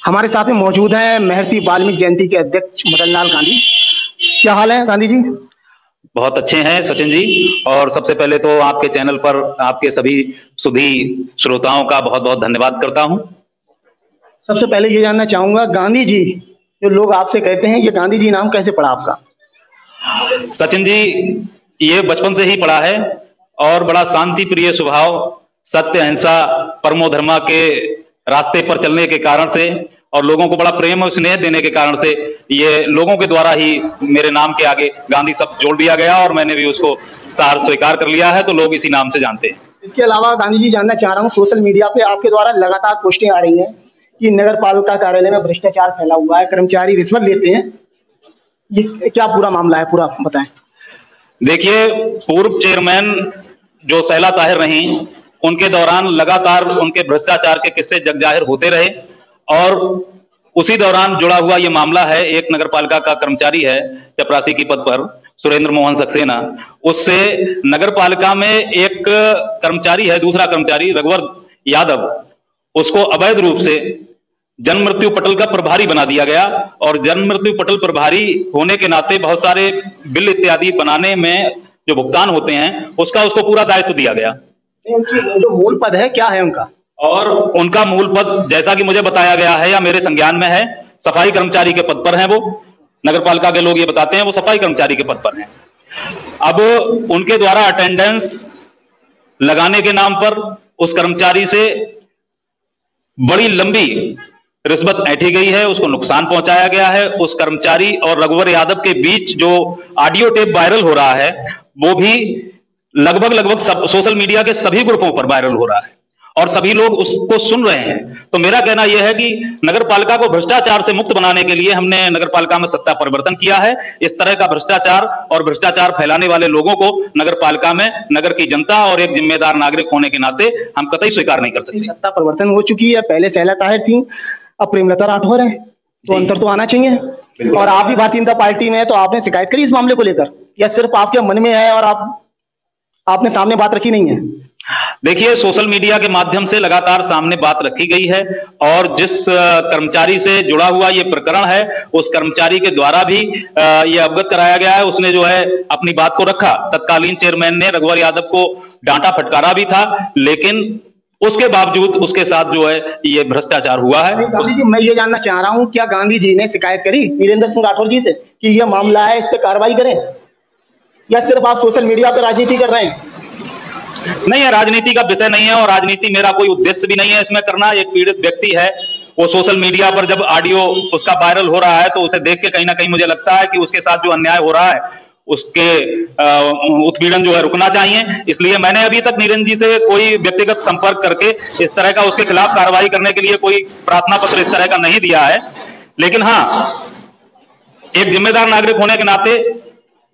हमारे साथ में मौजूद हैं महर्षि वाल्मीकि जयंती के अध्यक्ष मदन लाल गांधी। क्या हाल है गांधी जी? बहुत अच्छे हैं सचिन जी। और सबसे पहले तो आपके चैनल पर आपके सभी सुधी श्रोताओं का बहुत बहुत धन्यवाद करता हूं। सबसे पहले ये जानना चाहूंगा, गांधी जी जो लोग आपसे कहते हैं, ये गांधी जी नाम कैसे पड़ा आपका? सचिन जी, ये बचपन से ही पड़ा है और बड़ा शांति प्रिय स्वभाव, सत्य अहिंसा परमो धर्मा के रास्ते पर चलने के कारण से और लोगों को बड़ा प्रेम और स्नेह देने के कारण से ये लोगों के द्वारा ही मेरे नाम के आगे गांधी शब्द जोड़ दिया गया और मैंने भी उसको सार स्वीकार कर लिया है, तो लोग इसी नाम से जानते हैं। इसके अलावा गांधी जी जानना चाह रहा हूँ, सोशल मीडिया पे आपके द्वारा लगातार पोस्टें आ रही हैं कि नगर पालिका कार्यालय में भ्रष्टाचार फैला हुआ है, कर्मचारी रिश्वत लेते हैं। ये क्या पूरा मामला है, पूरा बताएं। देखिए, पूर्व चेयरमैन जो सैला ताहिर रही, उनके दौरान लगातार उनके भ्रष्टाचार के किस्से जगजाहिर होते रहे और उसी दौरान जुड़ा हुआ ये मामला है। एक नगर पालिका का कर्मचारी है चपरासी की पद पर, सुरेंद्र मोहन सक्सेना, उससे नगर पालिका में एक कर्मचारी है, दूसरा कर्मचारी रघुवर यादव, उसको अवैध रूप से जन्म मृत्यु पटल का प्रभारी बना दिया गया और जन्म मृत्यु पटल प्रभारी होने के नाते बहुत सारे बिल इत्यादि बनाने में जो भुगतान होते हैं उसका उसको पूरा दायित्व दिया गया। जो मूल पद है क्या है उनका? और उनका मूल पद, जैसा कि मुझे बताया गया है या मेरे संज्ञान में है, सफाई कर्मचारी के पद पर हैं। वो नगर पालिका के लोग ये बताते हैं वो सफाई कर्मचारी के पद पर हैं। अब उनके द्वारा अटेंडेंस लगाने के नाम पर उस कर्मचारी से बड़ी लंबी रिश्वत ऐंठी गई है, उसको नुकसान पहुंचाया गया है। उस कर्मचारी और रघुवर यादव के बीच जो ऑडियो टेप वायरल हो रहा है वो भी लगभग सोशल मीडिया के सभी ग्रुपों पर वायरल हो रहा है और सभी लोग उसको सुन रहे हैं। तो मेरा कहना यह है कि नगर पालिका को भ्रष्टाचार से मुक्त बनाने के लिए हमने नगर पालिका में सत्ता परिवर्तन किया है। इस तरह का भ्रष्टाचार और भ्रष्टाचार फैलाने वाले लोगों को नगर पालिका में नगर की जनता और एक जिम्मेदार नागरिक होने के नाते हम कतई स्वीकार नहीं कर सकते। सत्ता परिवर्तन हो चुकी है, पहले सैला ताहिर थी, अब प्रेमलता राठौर है, तो अंतर तो आना चाहिए। और आप भी भारतीय जनता पार्टी में है, तो आपने शिकायत करी इस मामले को लेकर या सिर्फ आपके मन में है और आपने सामने बात रखी नहीं है? देखिए, सोशल मीडिया के माध्यम से लगातार सामने बात रखी गई है और जिस कर्मचारी से जुड़ा हुआ ये प्रकरण है उस कर्मचारी के द्वारा भी ये अवगत कराया गया है। उसने जो है अपनी बात को रखा। तत्कालीन चेयरमैन ने रघुवर यादव को डांटा फटकारा भी था, लेकिन उसके बावजूद उसके साथ जो है ये भ्रष्टाचार हुआ है। गांधी जी, मैं ये जानना चाह रहा हूँ, क्या गांधी जी ने शिकायत करी वीरेंद्र सिंह राठौर जी से कि ये मामला है, इस पर कार्रवाई करें, या सिर्फ आप सोशल मीडिया पर राजनीति कर रहे हैं? नहीं, है राजनीति का विषय नहीं है और राजनीति मेरा कोई उद्देश्य भी नहीं है इसमें करना। एक पीड़ित व्यक्ति है, वो सोशल मीडिया पर जब ऑडियो उसका वायरल हो रहा है तो उसे देख के कहीं ना कहीं मुझे लगता है कि उसके साथ जो अन्याय हो रहा है उसके उत्पीड़न जो है रुकना चाहिए। इसलिए मैंने अभी तक नीरज जी से कोई व्यक्तिगत संपर्क करके इस तरह का उसके खिलाफ कार्रवाई करने के लिए कोई प्रार्थना पत्र इस तरह का नहीं दिया है। लेकिन हाँ, एक जिम्मेदार नागरिक होने के नाते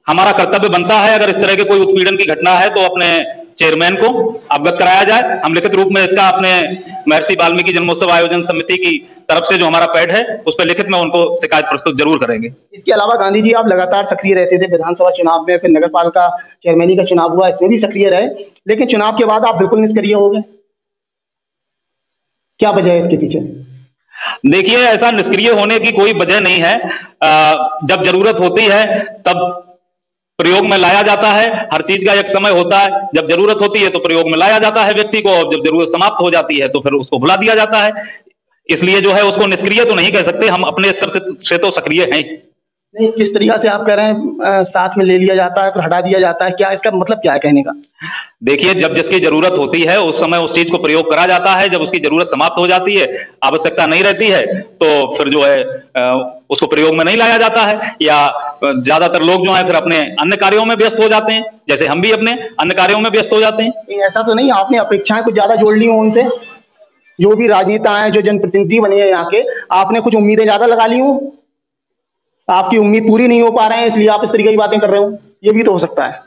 हमारा कर्तव्य बनता है, अगर इस तरह के कोई उत्पीड़न की घटना है तो अपने चेयरमैन को अवगत कराया जाए। हम लिखित रूप में इसका अपने महर्षि वाल्मीकि जन्मोत्सव आयोजन समिति की तरफ से जो हमारा पैड है उस पर लिखित में उनको शिकायत प्रस्तुत जरूर करेंगे। इसके अलावा गांधी जी, आप लगातार सक्रिय रहते थे विधानसभा चुनाव में, फिर नगर पालिका चेयरमैनी का चुनाव हुआ, इसमें भी सक्रिय रहे, लेकिन चुनाव के बाद आप बिल्कुल निष्क्रिय हो गए। क्या वजह है इसके पीछे? देखिए, ऐसा निष्क्रिय होने की कोई वजह नहीं है। जब जरूरत होती है तब प्रयोग में लाया जाता है। हर चीज का एक समय होता है, जब जरूरत होती है तो प्रयोग में लाया जाता है व्यक्ति को, और जब जरूरत समाप्त हो जाती है तो फिर उसको भुला दिया जाता है। इसलिए जो है उसको निष्क्रिय तो नहीं कह सकते, हम अपने स्तर से तो सक्रिय हैं। नहीं, किस तरीका से आप कह रहे हैं साथ में ले लिया जाता है फिर हटा दिया जाता है, क्या इसका मतलब क्या है कहने का? देखिए, जब जिसकी जरूरत होती है उस समय उस चीज को प्रयोग करा जाता है। जब उसकी जरूरत समाप्त हो जाती है, आवश्यकता नहीं रहती है, तो फिर जो है उसको प्रयोग में नहीं लाया जाता है। या ज्यादातर लोग जो है फिर अपने अन्य कार्यों में व्यस्त हो जाते हैं, जैसे हम भी अपने अन्य कार्यों में व्यस्त हो जाते हैं। ऐसा तो नहीं आपने अपेक्षाएं कुछ ज्यादा जोड़ ली हो उनसे? जो भी राजनेता हैं, जो जनप्रतिनिधि बने हैं यहाँ के, आपने कुछ उम्मीदें ज्यादा लगा ली हो, आपकी उम्मीद पूरी नहीं हो पा रहे हैं इसलिए आप इस तरीके की बातें कर रहे हो, ये भी तो हो सकता है।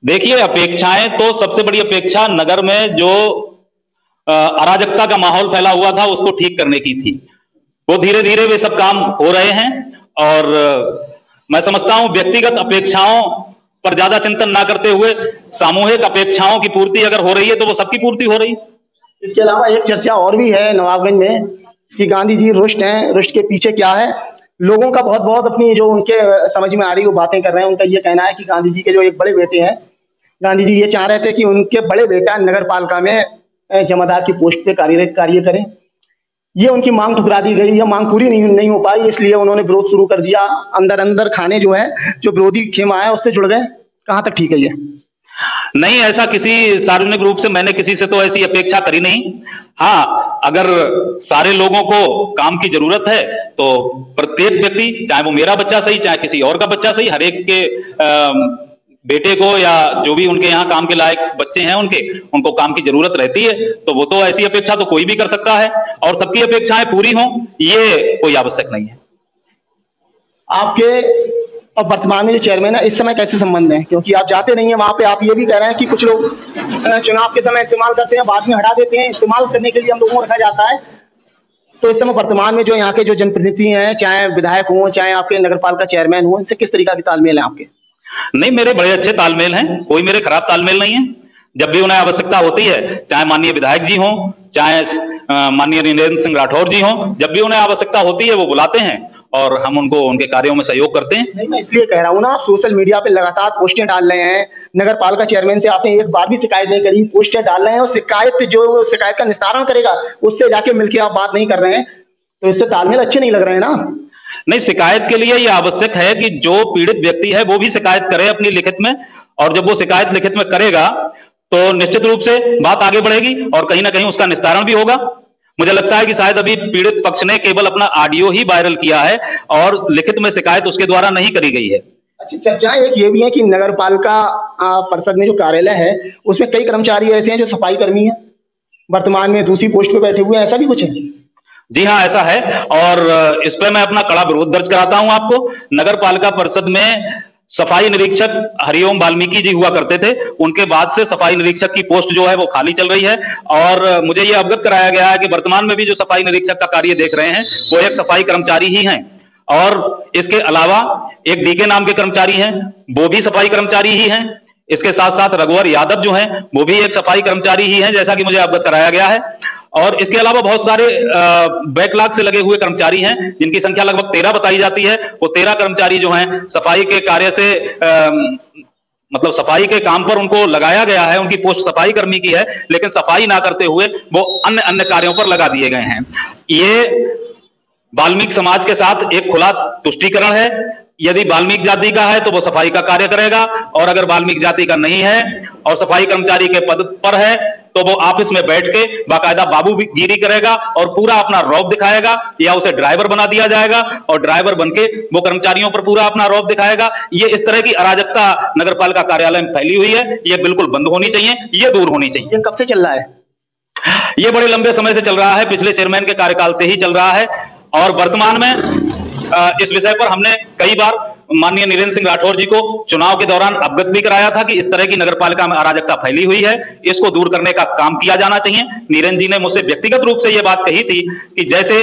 देखिए, अपेक्षाएं तो, सबसे बड़ी अपेक्षा नगर में जो अराजकता का माहौल फैला हुआ था उसको ठीक करने की थी। वो धीरे धीरे वे सब काम हो रहे हैं और मैं समझता हूं व्यक्तिगत अपेक्षाओं पर ज्यादा चिंतन ना करते हुए सामूहिक अपेक्षाओं की पूर्ति अगर हो रही है तो वो सबकी पूर्ति हो रही है। इसके अलावा एक चर्चा और भी है नवाबगंज में कि गांधी जी रुष्ट हैं, रुष्ट के पीछे क्या है? लोगों का बहुत बहुत अपनी जो उनके समझ में आ रही वो बातें कर रहे हैं। उनका ये कहना है कि गांधी जी के जो एक बड़े बेटे हैं, गांधी जी ये चाह रहे थे कि उनके बड़े बेटा नगर पालिका में जमादार की पोस्ट पे कार्य करें। ये उनकी मांग ठुकरा दी गई, यह मांग पूरी नहीं हो पाई, इसलिए उन्होंने विरोध शुरू कर दिया। अंदर अंदर खाने जो है, जो विरोधी खेमा है उससे जुड़ गए। कहाँ तक ठीक है ये? नहीं, ऐसा किसी सार्वजनिक रूप से मैंने किसी से तो ऐसी अपेक्षा करी नहीं। हाँ, अगर सारे लोगों को काम की जरूरत है तो प्रत्येक व्यक्ति, चाहे वो मेरा बच्चा सही चाहे किसी और का बच्चा सही, हर एक के बेटे को या जो भी उनके यहाँ काम के लायक बच्चे हैं उनको काम की जरूरत रहती है, तो वो तो ऐसी अपेक्षा तो कोई भी कर सकता है। और सबकी अपेक्षाएं पूरी हों ये कोई आवश्यक नहीं है। आपके और वर्तमान में जो चेयरमैन है इस समय कैसे संबंध है? क्योंकि आप जाते नहीं है वहां पे, आप ये भी कह रहे हैं कि कुछ लोग चुनाव के समय इस्तेमाल करते हैं, बाद में हटा देते हैं। इस्तेमाल करने के लिए हम लोगों को रखा जाता है। तो इस समय वर्तमान में जो यहाँ के जो जनप्रतिनिधि हैं, चाहे विधायक हों चाहे आपके नगरपालिका चेयरमैन हों, इनसे किस तरीका के तालमेल है आपके? नहीं, मेरे बड़े अच्छे तालमेल हैं, कोई मेरे खराब तालमेल नहीं है। जब भी उन्हें आवश्यकता होती है, चाहे माननीय विधायक जी हों चाहे माननीय नरेंद्र सिंह राठौर जी हों, जब भी उन्हें आवश्यकता होती है वो बुलाते हैं और हम उनको उनके कार्यों में सहयोग करते हैं। नहीं, मैं इसलिए कह रहा हूँ ना, आप सोशल मीडिया पे लगातार पोस्टें डाल रहे हैं, नगर पालिका चेयरमैन से आपने एक बार भी शिकायत नहीं करी, पोस्टें डाल रहे हैं और शिकायत का निस्तारण करेगा उससे जाके मिलकर आप बात नहीं कर रहे हैं, तो इससे तालमेल अच्छे नहीं लग रहे हैं ना। नहीं, शिकायत के लिए यह आवश्यक है कि जो पीड़ित व्यक्ति है वो भी शिकायत करे अपनी लिखित में, और जब वो शिकायत लिखित में करेगा तो निश्चित रूप से बात आगे बढ़ेगी और कहीं ना कहीं उसका निस्तारण भी होगा। मुझे लगता है कि शायद अभी पीड़ित पक्ष ने केवल अपना ऑडियो ही वायरल किया है और लिखित में शिकायत उसके द्वारा नहीं करी गई है। अच्छा, चर्चा एक ये भी है कि नगर पालिका परिषद में जो कार्यालय है उसमें कई कर्मचारी ऐसे हैं जो सफाई कर्मी हैं, वर्तमान में दूसरी पोस्ट पे बैठे हुए हैं, ऐसा भी कुछ है? जी हाँ, ऐसा है और इस पर मैं अपना कड़ा विरोध दर्ज कराता हूं आपको। नगर पालिका परिषद में सफाई निरीक्षक हरिओम वाल्मीकि जी हुआ करते थे, उनके बाद से सफाई निरीक्षक की पोस्ट जो है वो खाली चल रही है और मुझे ये अवगत कराया गया है कि वर्तमान में भी जो सफाई निरीक्षक का कार्य देख रहे हैं वो एक सफाई कर्मचारी ही हैं और इसके अलावा एक डीके नाम के कर्मचारी हैं, वो भी सफाई कर्मचारी ही हैं। इसके साथ साथ रघुवर यादव जो हैं वो भी एक सफाई कर्मचारी ही हैं, जैसा कि मुझे अवगत कराया गया है। और इसके अलावा बहुत सारे बैकलॉग से लगे हुए कर्मचारी हैं जिनकी संख्या लगभग 13 बताई जाती है। वो 13 कर्मचारी जो हैं सफाई के कार्य से मतलब सफाई के काम पर उनको लगाया गया है, उनकी पोस्ट सफाई कर्मी की है, लेकिन सफाई ना करते हुए वो अन्य अन्य कार्यों पर लगा दिए गए हैं। ये वाल्मीकि समाज के साथ एक खुला तुष्टीकरण है। यदि वाल्मीकि जाति का है तो वो सफाई का कार्य करेगा और अगर वाल्मीकि जाति का नहीं है और सफाई कर्मचारी के पद पर है तो वो ऑफिस में बैठ के बाकायदा बाबूगिरी करेगा और पूरा अपना रौब दिखाएगा, या उसे ड्राइवर बना दिया जाएगा और ड्राइवर बनके वो कर्मचारियों पर पूरा अपना रौब दिखाएगा। ये इस तरह की अराजकता नगरपालिका कार्यालय में फैली हुई है, ये बिल्कुल बंद होनी चाहिए, ये दूर होनी चाहिए। ये कब से चल रहा है? ये बड़े लंबे समय से चल रहा है, पिछले चेयरमैन के कार्यकाल से ही चल रहा है और वर्तमान में इस विषय पर हमने कई बार माननीय नरेंद्र सिंह राठौर जी को चुनाव के दौरान अवगत भी कराया था कि इस तरह की नगरपालिका में अराजकता फैली हुई है, इसको दूर करने का काम किया जाना चाहिए। नरेंद्र जी ने मुझसे व्यक्तिगत रूप से यह बात कही थी कि जैसे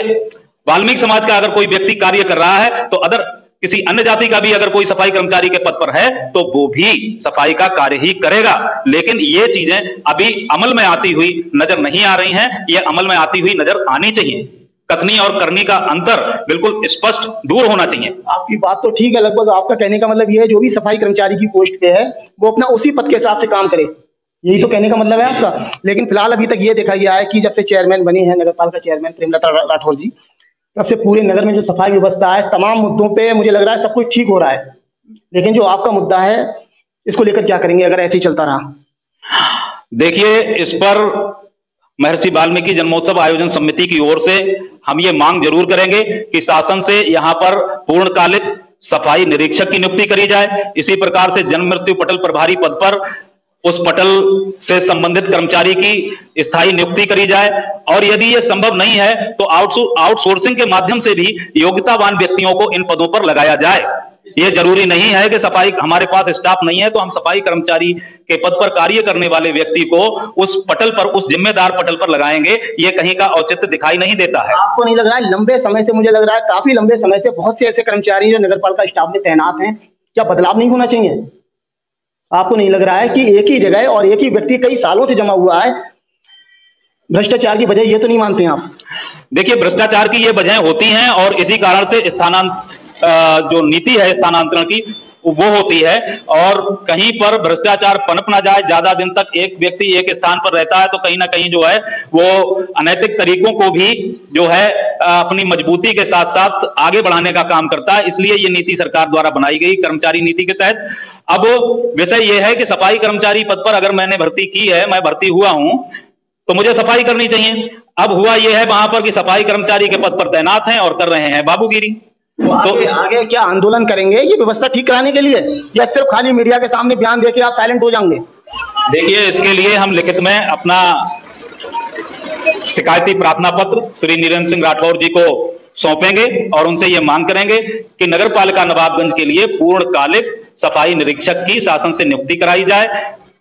वाल्मीकि समाज का अगर कोई व्यक्ति कार्य कर रहा है तो अदर किसी अन्य जाति का भी अगर कोई सफाई कर्मचारी के पद पर है तो वो भी सफाई का कार्य ही करेगा। लेकिन ये चीजें अभी अमल में आती हुई नजर नहीं आ रही हैं, ये अमल में आती हुई नजर आनी चाहिए। कथनी और करनी का अंतर बिल्कुल स्पष्ट दूर होना चाहिए। आपकी बात तो ठीक है, लगभग आपका कहने का मतलब ये है जो भी सफाई कर्मचारी की पोस्ट पे है वो अपना उसी पद के हिसाब से काम करे, यही तो कहने का मतलब है आपका। लेकिन फिलहाल अभी तक ये देखा गया है कि जब से चेयरमैन बनी है नगरपालिका चेयरमैन प्रेमलता राठौर जी, तब से पूरे नगर में जो सफाई व्यवस्था है तमाम मुद्दों पे मुझे लग रहा है सब कुछ ठीक हो रहा है। लेकिन जो आपका मुद्दा है इसको लेकर क्या करेंगे अगर ऐसे ही चलता रहा? देखिए, इस पर महर्षि वाल्मीकि जन्मोत्सव आयोजन समिति की ओर से हम ये मांग जरूर करेंगे कि शासन से यहाँ पर पूर्णकालिक सफाई निरीक्षक की नियुक्ति करी जाए। इसी प्रकार से जन्म मृत्यु पटल प्रभारी पद पर उस पटल से संबंधित कर्मचारी की स्थायी नियुक्ति करी जाए और यदि ये संभव नहीं है तो आउटसोर्सिंग के माध्यम से भी योग्यतावान व्यक्तियों को इन पदों पर लगाया जाए। ये जरूरी नहीं है कि सफाई हमारे पास स्टाफ नहीं है तो हम सफाई कर्मचारी के पद पर कार्य करने वाले व्यक्ति को उस पटल पर, उस जिम्मेदार पटल पर लगाएंगे, ये कहीं का औचित्य दिखाई नहीं देता है। आपको नहीं लग रहा है लंबे समय से, मुझे लग रहा है काफी लंबे समय से बहुत से ऐसे कर्मचारी जो नगरपालिका स्टाफ में तैनात हैं, क्या बदलाव नहीं होना चाहिए? आपको नहीं लग रहा है कि एक ही जगह और एक ही व्यक्ति कई सालों से जमा हुआ है, भ्रष्टाचार की वजह ये तो नहीं मानते हैं आप? देखिए, भ्रष्टाचार की ये वजह होती हैं और इसी कारण से जो नीति है स्थानांतरण की वो होती है। और कहीं पर भ्रष्टाचार पनप ना जाए, ज्यादा दिन तक एक व्यक्ति एक स्थान पर रहता है तो कहीं ना कहीं जो है वो अनैतिक तरीकों को भी जो है अपनी मजबूती के साथ साथ आगे बढ़ाने का काम करता है। इसलिए ये नीति सरकार द्वारा बनाई गई कर्मचारी नीति के तहत। अब विषय ये है कि सफाई कर्मचारी पद पर अगर मैंने भर्ती की है, मैं भर्ती हुआ हूं, तो मुझे सफाई करनी चाहिए। अब हुआ यह है वहां पर कि सफाई कर्मचारी के पद पर तैनात हैं और कर रहे हैं बाबूगिरी। तो आगे क्या आंदोलन करेंगे ये व्यवस्था ठीक कराने के लिए, या सिर्फ खाली मीडिया के सामने बयान देके आप साइलेंट हो जाएंगे? देखिए, इसके लिए हम लिखित में अपना शिकायती प्रार्थना पत्र श्री नीरेंद्र सिंह राठौर जी को सौंपेंगे और उनसे ये मांग करेंगे कि नगर पालिका नवाबगंज के लिए पूर्णकालिक सफाई निरीक्षक की शासन से नियुक्ति कराई जाए,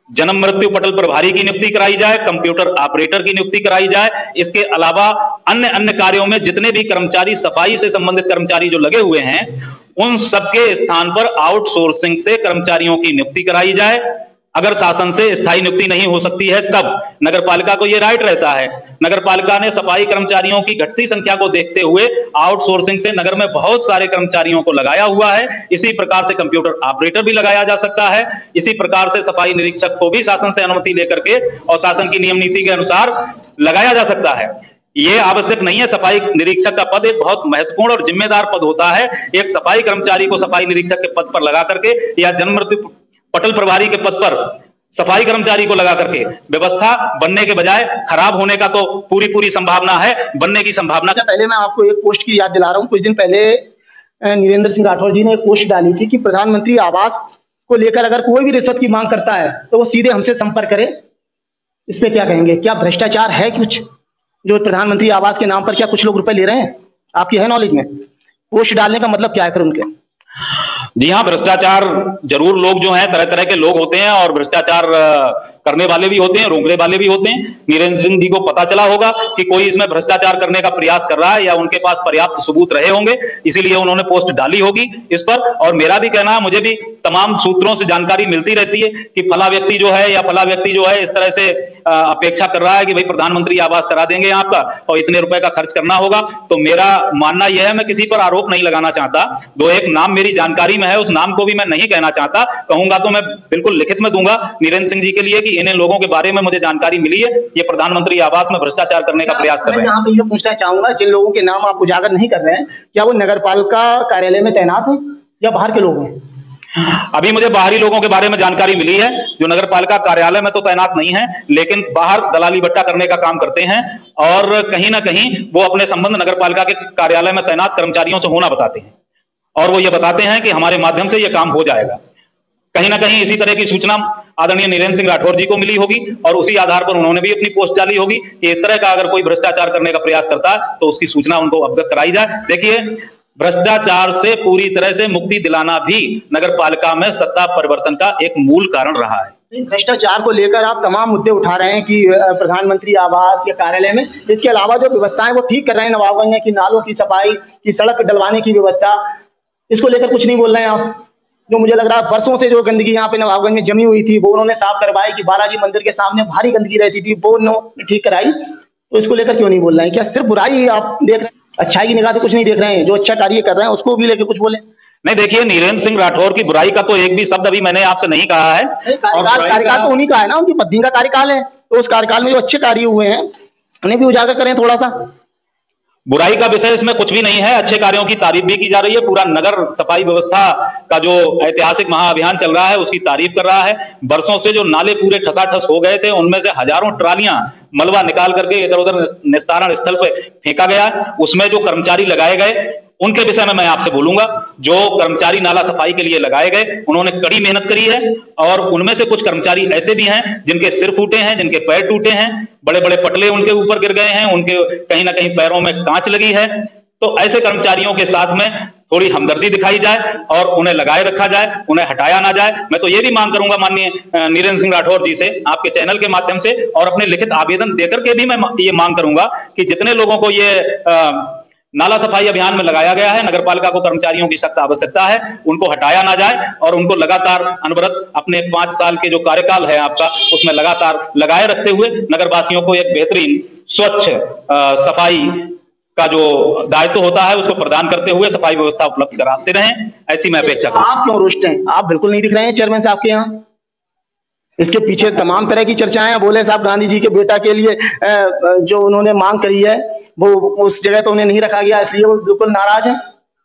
जन्म मृत्यु पटल प्रभारी की नियुक्ति कराई जाए, कंप्यूटर ऑपरेटर की नियुक्ति कराई जाए। इसके अलावा अन्य कार्यों में जितने भी कर्मचारी सफाई से संबंधित कर्मचारी जो लगे हुए हैं उन सबके स्थान पर आउटसोर्सिंग से कर्मचारियों की नियुक्ति कराई जाए। अगर शासन से स्थायी नियुक्ति नहीं हो सकती है तब नगर पालिका को यह राइट रहता है। नगर पालिका ने सफाई कर्मचारियों की घटती संख्या को देखते हुए आउटसोर्सिंग से नगर में बहुत सारे कर्मचारियों को लगाया हुआ है। इसी प्रकार से कंप्यूटर ऑपरेटर भी लगाया जा सकता है। इसी प्रकार से सफाई निरीक्षक को भी शासन से अनुमति लेकर के और शासन की नियम नीति के अनुसार लगाया जा सकता है। ये आवश्यक नहीं है। सफाई निरीक्षक का पद एक बहुत महत्वपूर्ण और जिम्मेदार पद होता है। एक सफाई कर्मचारी को सफाई निरीक्षक के पद पर लगा करके या जन्म मृत्यु पटल प्रभारी के पद पर सफाई कर्मचारी को लगा करके व्यवस्था बनने के बजाय खराब होने का तो पूरी संभावना है, बनने की संभावना। पहले मैं आपको एक पोस्ट की याद दिला रहा हूं। कुछ दिन पहले नीरेंद्र सिंह राठौर जी ने एक पोस्ट डाली थी कि प्रधानमंत्री आवास को लेकर अगर कोई भी रिश्वत की मांग करता है तो वो सीधे हमसे संपर्क करे। इस पे क्या कहेंगे? क्या भ्रष्टाचार है कुछ जो प्रधानमंत्री आवास के नाम पर क्या कुछ लोग रुपए ले रहे हैं? आपकी है नॉलेज में? पोस्ट डालने का मतलब क्या है फिर उनके? जी हाँ, भ्रष्टाचार जरूर लोग जो हैं तरह तरह के लोग होते हैं और भ्रष्टाचार करने वाले भी होते हैं, रोकने वाले भी होते हैं। नीरेंद्र सिंह जी को पता चला होगा कि कोई इसमें भ्रष्टाचार करने का प्रयास कर रहा है या उनके पास पर्याप्त सबूत रहे होंगे, इसीलिए उन्होंने पोस्ट डाली होगी इस पर। और मेरा भी कहना है, मुझे भी तमाम सूत्रों से जानकारी मिलती रहती है कि फला व्यक्ति जो है या फला व्यक्ति जो है इस तरह से अपेक्षा कर रहा है कि भाई प्रधानमंत्री आवास करा देंगे आपका और इतने रुपए का खर्च करना होगा। तो मेरा मानना यह है, मैं किसी पर आरोप नहीं लगाना चाहता। दो एक नाम मेरी जानकारी में है, उस नाम को भी मैं नहीं कहना चाहता। कहूंगा तो मैं बिल्कुल लिखित में दूंगा नीरेंद्र सिंह जी के लिए कि इन्हें लोगों के बारे में मुझे जानकारी मिली है, ये प्रधानमंत्री आवास में भ्रष्टाचार करने का प्रयास कर रहे हैं। यहाँ पे ये पूछना चाहूंगा, जिन लोगों के नाम आप उजागर नहीं कर रहे हैं, क्या वो नगर पालिका कार्यालय में तैनात है या बाहर के लोग हैं? अभी मुझे बाहरी लोगों के बारे में जानकारी मिली है जो नगर पालिका कार्यालय में तो तैनात नहीं है, लेकिन बाहर दलाली बट्टा करने का काम करते हैं और कहीं ना कहीं वो अपने संबंध नगर पालिका के कार्यालय में तैनात कर्मचारियों से होना बताते हैं और वो ये बताते हैं कि हमारे माध्यम से ये काम हो जाएगा। कहीं ना कहीं इसी तरह की सूचना आदरणीय नीरेंद्र सिंह राठौर जी को मिली होगी और उसी आधार पर उन्होंने भी अपनी पोस्ट डाली होगी कि इस तरह का अगर कोई भ्रष्टाचार करने का प्रयास करता है तो उसकी सूचना उनको अवगत कराई जाए। देखिए, भ्रष्टाचार से पूरी तरह से मुक्ति दिलाना भी नगर पालिका में सत्ता परिवर्तन का एक मूल कारण रहा है। भ्रष्टाचार को लेकर आप तमाम मुद्दे उठा रहे हैं कि प्रधानमंत्री आवास या कार्यालय में, इसके अलावा जो व्यवस्थाएं वो ठीक कर रहे हैं नवाबगंज में, कि नालों की सफाई की, सड़क डलवाने की व्यवस्था, इसको लेकर कुछ नहीं बोल रहे हैं आप? जो मुझे लग रहा है बरसों से जो गंदगी यहाँ पे नवाबगंज में जमी हुई थी वो उन्होंने साफ करवाई, कि बालाजी मंदिर के सामने भारी गंदगी रहती थी वो उन्होंने ठीक कराई, तो इसको लेकर क्यों नहीं बोल रहे हैं? क्या सिर्फ बुराई आप देख रहे हैं, अच्छाई की निगाह से कुछ नहीं देख रहे हैं? जो अच्छा कार्य कर रहे हैं उसको भी लेकर कुछ बोले। नहीं, देखिए, नीरेंद्र सिंह राठौर की बुराई का तो एक भी शब्द अभी मैंने आपसे नहीं कहा है। कार्यकाल तो उन्हीं का है ना, उनकी पत्नी का कार्यकाल है, तो उस कार्यकाल में जो अच्छे कार्य हुए हैं उन्हें भी उजागर करें थोड़ा सा। बुराई का विषय इसमें कुछ भी नहीं है, अच्छे कार्यों की तारीफ भी की जा रही है। पूरा नगर सफाई व्यवस्था का जो ऐतिहासिक महाअभियान चल रहा है उसकी तारीफ कर रहा है। बरसों से जो नाले पूरे ठसाठस हो गए थे उनमें से हजारों ट्रालियां मलबा निकाल करके इधर उधर निस्तारण स्थल पे फेंका गया, उसमें जो कर्मचारी लगाए गए उनके विषय में मैं आपसे बोलूंगा। जो कर्मचारी नाला सफाई के लिए लगाए गए उन्होंने कड़ी मेहनत करी है और उनमें से कुछ कर्मचारी ऐसे भी हैं जिनके सिर फूटे हैं, जिनके पैर टूटे हैं, बड़े बड़े पटले उनके ऊपर गिर गए हैं, उनके कहीं ना कहीं पैरों में कांच लगी है। तो ऐसे कर्मचारियों के साथ में थोड़ी हमदर्दी दिखाई जाए और उन्हें लगाए रखा जाए, उन्हें हटाया ना जाए। मैं तो ये भी मांग करूंगा माननीय नीरेंद्र सिंह राठौर जी से आपके चैनल के माध्यम से और अपने लिखित आवेदन देकर के भी मैं ये मांग करूंगा कि जितने लोगों को ये नाला सफाई अभियान में लगाया गया है। नगरपालिका को कर्मचारियों की सख्त आवश्यकता है, उनको हटाया ना जाए और उनको लगातार अनवरत अपने 5 साल के जो कार्यकाल है आपका, उसमें लगातार लगाए रखते हुए नगरवासियों को एक बेहतरीन स्वच्छ सफाई का जो दायित्व होता है उसको प्रदान करते हुए सफाई व्यवस्था उपलब्ध कराते रहें, ऐसी मैं अपेक्षा करता हूं। आप क्यों रुष्ट हैं? आप बिल्कुल नहीं दिख रहे हैं चेयरमैन साहब के यहाँ। इसके पीछे तमाम तरह की चर्चाएं हैं। बोले साहब गांधी जी के बेटा के लिए जो उन्होंने मांग करी है वो उस जगह तो उन्हें नहीं रखा गया, इसलिए वो बिल्कुल नाराज हैं।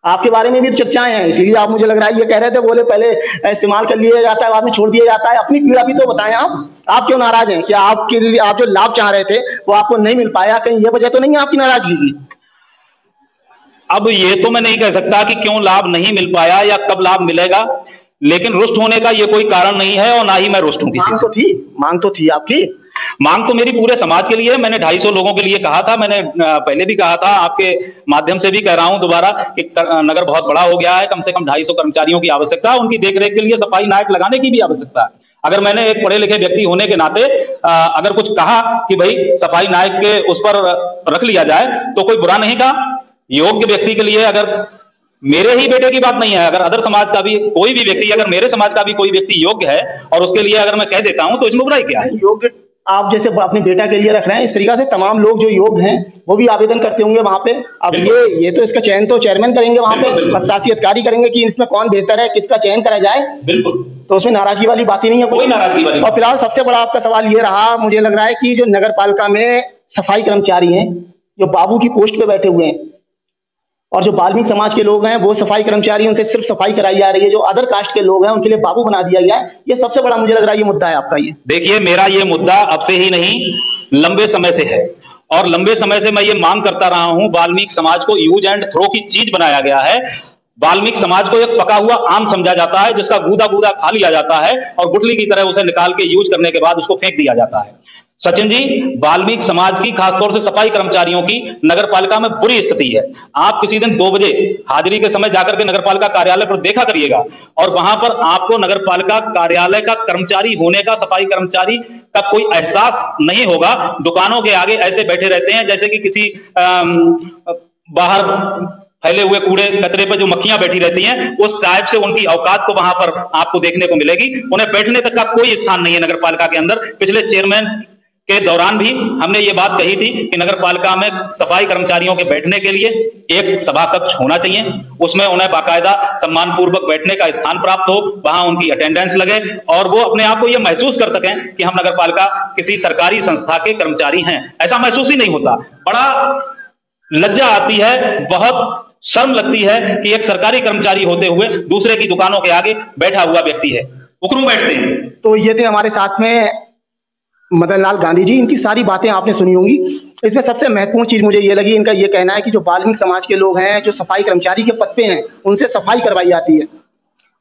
आपके बारे में भी चर्चाएं हैं, इसलिए आप, मुझे लग रहा है ये कह रहे थे, बोले पहले इस्तेमाल कर लिया जाता है बाद में छोड़ दिया जाता है। अपनी पीड़ा भी तो बताएं आप क्यों नाराज हैं? क्या आपके लिए आप जो लाभ चाह रहे थे वो आपको नहीं मिल पाया? कहीं ये वजह तो नहीं है आपकी नाराजगी की? अब ये तो मैं नहीं कह सकता कि क्यों लाभ नहीं मिल पाया या कब लाभ मिलेगा, लेकिन रुष्ट होने का ये कोई कारण नहीं है और ना ही मैं रुष्ट हूं किसी। मांग तो थी आपकी। मांग तो मेरी पूरे समाज के लिए, मैंने 250 लोगों के लिए कहा था, मैंने पहले भी कहा था, आपके माध्यम से भी कह रहा हूं दोबारा कि नगर बहुत बड़ा हो गया है, कम से कम 250 कर्मचारियों की आवश्यकता है, उनकी देखरेख के लिए सफाई नायक लगाने की भी आवश्यकता है। अगर मैंने एक पढ़े लिखे व्यक्ति होने के नाते अगर कुछ कहा कि भाई सफाई नायक के उस पर रख लिया जाए तो कोई बुरा नहीं कहा। योग्य व्यक्ति के लिए, अगर मेरे ही बेटे की बात नहीं है, अगर अदर समाज का भी कोई भी व्यक्ति, अगर मेरे समाज का भी कोई व्यक्ति योग्य है और उसके लिए अगर मैं कह देता हूं तो इसमें बुराई क्या है? योग्य आप जैसे अपने बेटा के लिए रख रहे हैं, इस तरीका से तमाम लोग जो योग्य हैं वो भी आवेदन करते होंगे वहां पे। अब ये तो इसका चयन तो चेयरमैन करेंगे वहां पे, प्रशासकीय अधिकारी करेंगे कि इसमें कौन बेहतर है, किसका चयन करा जाए। बिल्कुल, तो उसमें नाराजगी वाली बात ही नहीं है, कोई नाराजगी वाली। और फिलहाल सबसे बड़ा आपका सवाल ये रहा, मुझे लग रहा है कि जो नगर पालिका में सफाई कर्मचारी हैं जो बाबू की पोस्ट पे बैठे हुए हैं और जो वाल्मीकि समाज के लोग हैं वो सफाई कर्मचारी, उनसे सिर्फ सफाई कराई जा रही है, जो अदर कास्ट के लोग हैं उनके लिए बाबू बना दिया गया है। ये सबसे बड़ा मुझे लग रहा है ये मुद्दा है आपका। ये देखिए, मेरा ये मुद्दा अब से ही नहीं, लंबे समय से है और लंबे समय से मैं ये मांग करता रहा हूं। वाल्मीकि समाज को यूज एंड थ्रो की चीज बनाया गया है। वाल्मीकि समाज को एक पका हुआ आम समझा जाता है जिसका गूदा गूदा खा लिया जाता है और गुठली की तरह उसे निकाल के यूज करने के बाद उसको फेंक दिया जाता है। सचिन जी, वाल्मीकि समाज की, खासतौर से सफाई कर्मचारियों की नगरपालिका में बुरी स्थिति है। आप किसी दिन 2 बजे हाजिरी के समय जाकर के नगरपालिका कार्यालय पर देखा करिएगा और वहां पर आपको नगरपालिका कार्यालय का कर्मचारी होने का, सफाई कर्मचारी का कोई एहसास नहीं होगा। दुकानों के आगे ऐसे बैठे रहते हैं जैसे कि किसी बाहर फैले हुए कूड़े कचरे पर जो मक्खियां बैठी रहती हैं, उस टाइप से उनकी औकात को वहां पर आपको देखने को मिलेगी। उन्हें बैठने तक का कोई स्थान नहीं है नगरपालिका के अंदर। पिछले चेयरमैन के दौरान भी हमने ये बात कही थी कि नगरपालिका में सफाई कर्मचारियों के बैठने के लिए एक सभा कक्ष होना चाहिए, उसमें उन्हें बाकायदा सम्मानपूर्वक बैठने का स्थान प्राप्त हो, वहां उनकी अटेंडेंस लगे और वो अपने आप को ये महसूस कर सकें कि हम नगरपालिका किसी सरकारी संस्था के कर्मचारी हैं। ऐसा महसूस ही नहीं होता। बड़ा लज्जा आती है, बहुत शर्म लगती है कि एक सरकारी कर्मचारी होते हुए दूसरे की दुकानों के आगे बैठा हुआ व्यक्ति है। वो क्यों बैठते हैं? तो ये थे हमारे साथ में मदन लाल गांधी जी। इनकी सारी बातें आपने सुनी होंगी। इसमें सबसे महत्वपूर्ण चीज मुझे ये लगी, इनका ये कहना है कि जो वाल्मीकि समाज के लोग हैं, जो सफाई कर्मचारी के पत्ते हैं, उनसे सफाई करवाई जाती है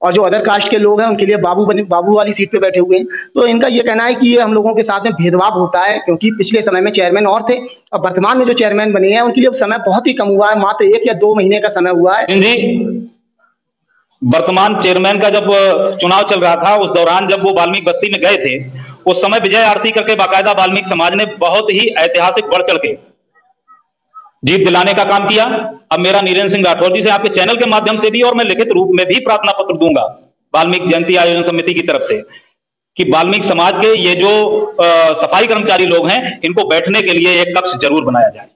और जो अदर कास्ट के लोग हैं उनके लिए बाबू वाली सीट पे बैठे हुए हैं। तो इनका ये कहना है कि ये हम लोगों के साथ में भेदभाव होता है, क्योंकि पिछले समय में चेयरमैन और थे और वर्तमान में जो चेयरमैन बने हैं उनके लिए समय बहुत ही कम हुआ है, मात्र 1 या 2 महीने का समय हुआ है। जी, वर्तमान चेयरमैन का जब चुनाव चल रहा था उस दौरान जब वो वाल्मीकि बस्ती में गए थे, उस समय विजय आरती करके बाकायदा वाल्मीकि समाज ने बहुत ही ऐतिहासिक बढ़ चढ़ के जीत दिलाने का काम किया। अब मेरा नीरेंद्र सिंह राठौर जी से आपके चैनल के माध्यम से भी और मैं लिखित रूप में भी प्रार्थना पत्र दूंगा वाल्मीकि जयंती आयोजन समिति की तरफ से कि वाल्मीकि समाज के ये जो सफाई कर्मचारी लोग हैं इनको बैठने के लिए एक कक्ष जरूर बनाया जाए।